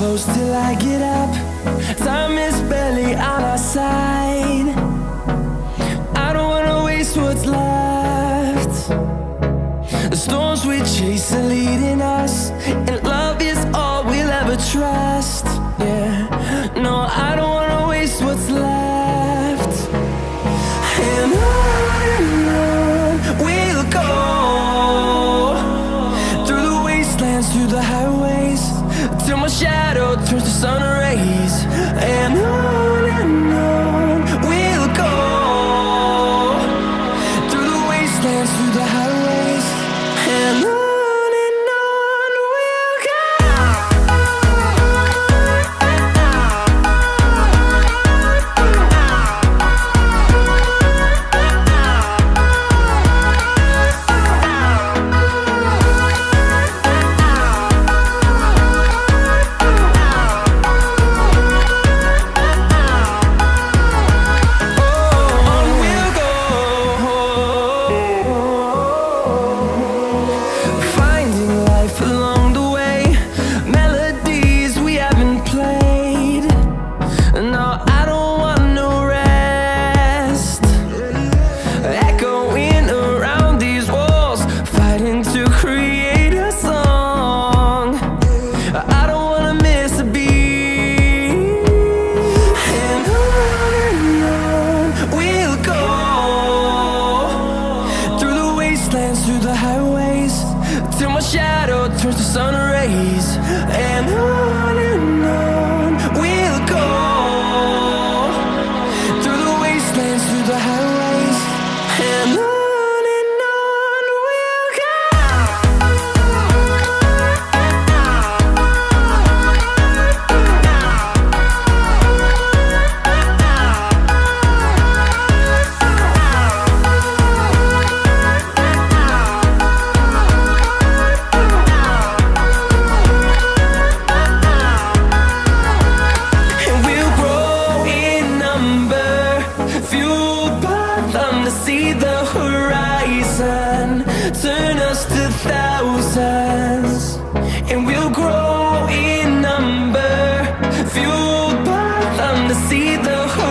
close till I get up. Time is barely on our side. I don't wanna waste what's left. The storms we chase are leading us, and love is all we'll ever trust. Yeah, no, I don't wanna waste what's left. And on we'll go, through the wastelands, through the highways, till my shadow turns to sun rays. And on we'll go, through the wastelands, through the highways, and on we'll go. Finding life along the way, melodies we haven't played. No, I don't want no rest. Echoing around these walls, fighting to create a song. I don't wanna miss a beat. And on we'll go, through the wastelands, through the highways, till my shadow turns to sun rays. And on we'll go, through the wastelands, through the highways, and on we'll go. And we'll grow in number, fueled by them to see the horizon, turn us to thousands. And we'll grow in number, fueled by them to see the horizon.